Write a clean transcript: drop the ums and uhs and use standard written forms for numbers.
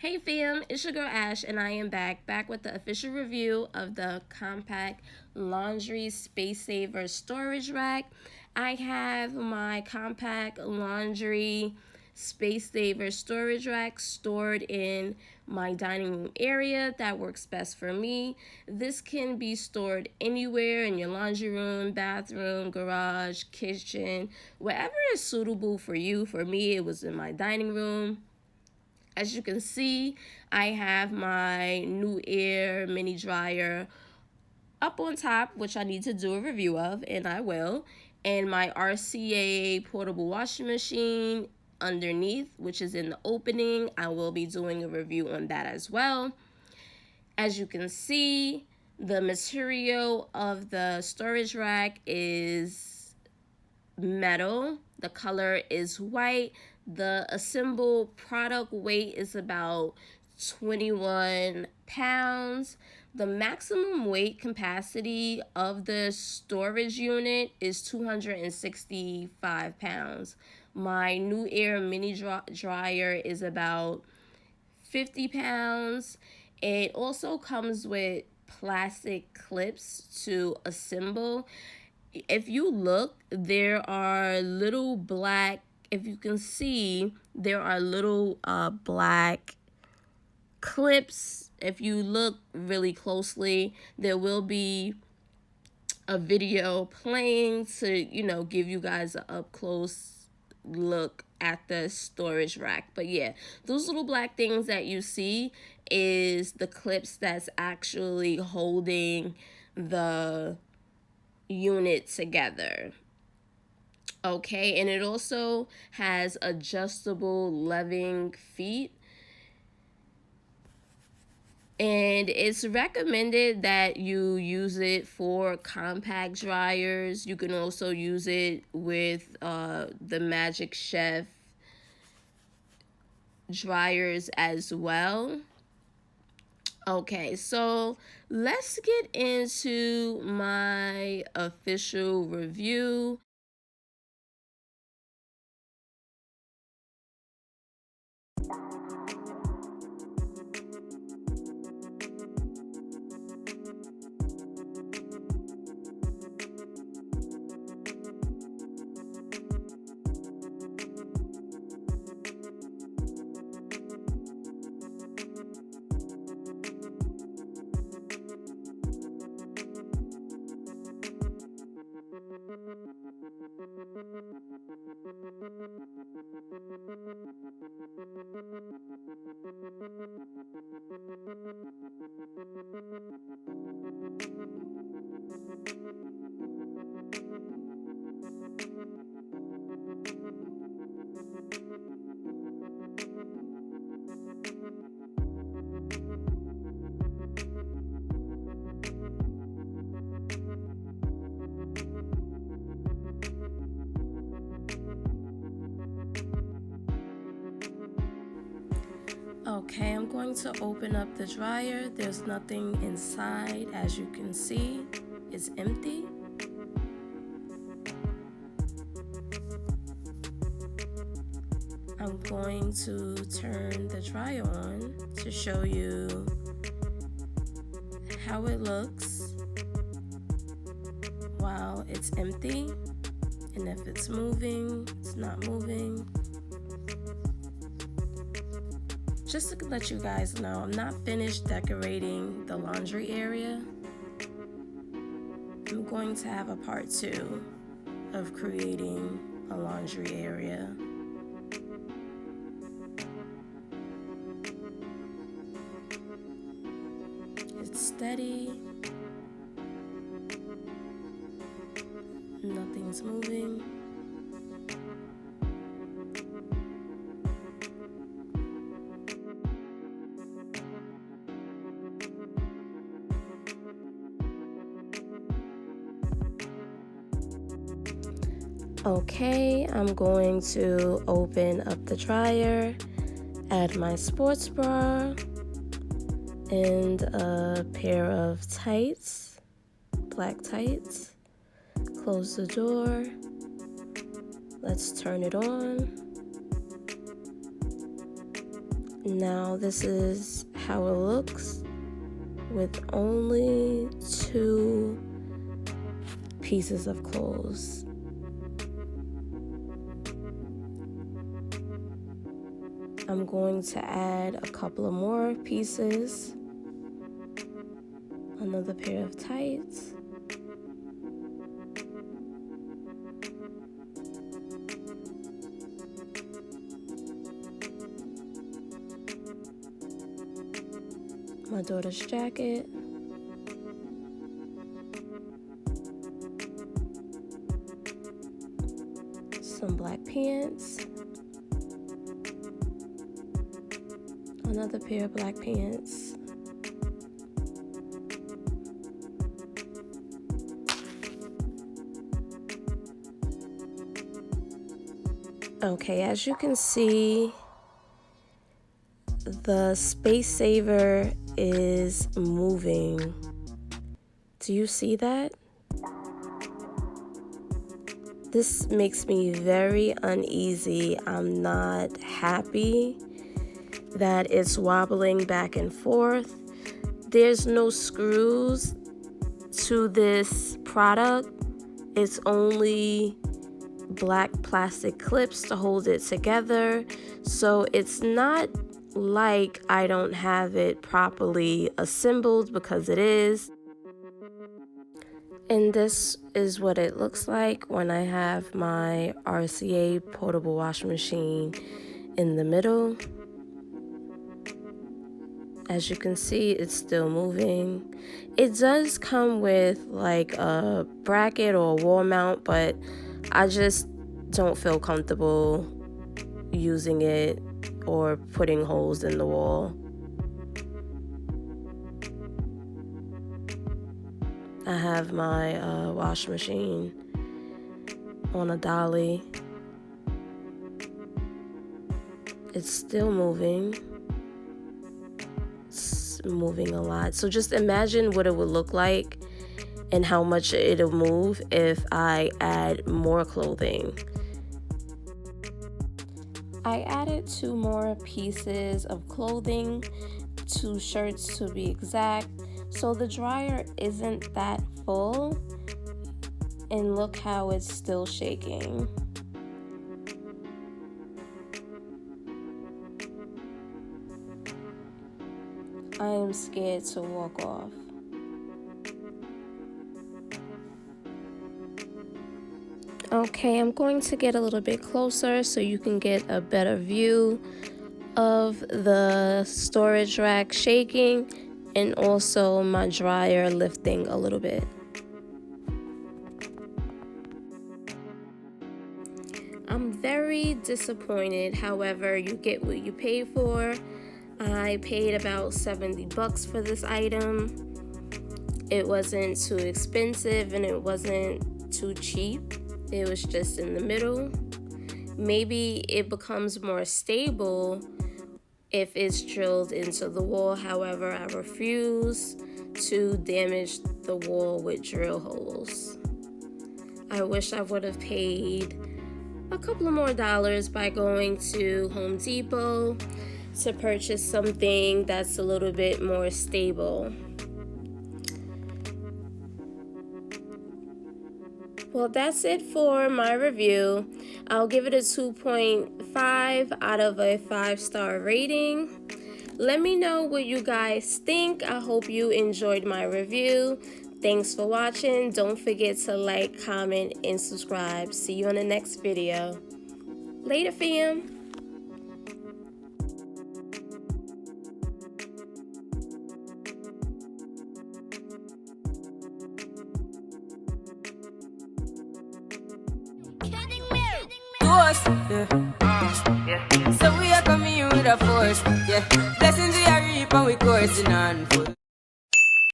Hey fam, it's your girl Ash and I am back with the official review of the Compact Laundry Space Saver Storage Rack. I have my Compact Laundry Space Saver Storage Rack stored in my dining room area. That works best for me. This can be stored anywhere in your laundry room, bathroom, garage, kitchen, wherever is suitable for you. For me, it was in my dining room. As you can see, I have my New Air mini dryer up on top, which I need to do a review of, and I will, and my RCA portable washing machine underneath, which is in the opening. I will be doing a review on that as well. As you can see, the material of the storage rack is metal. The color is white. The assembled product weight is about 21 pounds. The maximum weight capacity of the storage unit is 265 pounds. My New Air mini dryer is about 50 pounds. It also comes with plastic clips to assemble. If you look, there are little black, if you can see, there are little black clips. If you look really closely, there will be a video playing to, give you guys an up close look at the storage rack. But yeah, those little black things that you see is the clips that's actually holding the unit together. Okay, and it also has adjustable leveling feet, and it's recommended that you use it for compact dryers. You can also use it with the Magic Chef dryers as well. Okay, so let's get into my official review. Okay, I'm going to open up the dryer. There's nothing inside, as you can see. It's empty. I'm going to turn the dryer on to show you how it looks while it's empty, and if it's moving, it's not moving. Just to let you guys know, I'm not finished decorating the laundry area. I'm going to have a part 2 of creating a laundry area. It's steady. Nothing's moving. Okay, I'm going to open up the dryer, add my sports bra, and a pair of tights, black tights. Close the door. Let's turn it on. Now this is how it looks with only 2 pieces of clothes. I'm going to add a couple of more pieces, another pair of tights, my daughter's jacket, some black pants, another pair of black pants, okay, as you can see, the Space Saver is moving. Do you see that? This makes me very uneasy. I'm not happy that it's wobbling back and forth. There's no screws to this product. It's only black plastic clips to hold it together. So it's not like I don't have it properly assembled, because it is. And this is what it looks like when I have my RCA portable washing machine in the middle. As you can see, it's still moving. It does come with like a bracket or a wall mount, but I just don't feel comfortable using it or putting holes in the wall. I have my washing machine on a dolly. It's still moving. It's moving a lot. So just imagine what it would look like and how much it'll move if I add more clothing. I added 2 more pieces of clothing, 2 shirts to be exact. So the dryer isn't that full, and look how it's still shaking. I am scared to walk off. Okay, I'm going to get a little bit closer so you can get a better view of the storage rack shaking and also my dryer lifting a little bit. I'm very disappointed. However, you get what you pay for. I paid about $70 for this item. It wasn't too expensive and it wasn't too cheap. It was just in the middle. Maybe it becomes more stable if it's drilled into the wall. However, I refuse to damage the wall with drill holes. I wish I would have paid a couple of more dollars by going to Home Depot to purchase something that's a little bit more stable. Well, that's it for my review. I'll give it a 2.5 out of a 5-star rating. Let me know what you guys think. I hope you enjoyed my review. Thanks for watching. Don't forget to like, comment, and subscribe. See you on the next video. Later, fam. Yeah. So we are coming with a force, yeah. Blessings we are reaping, we coursing on full.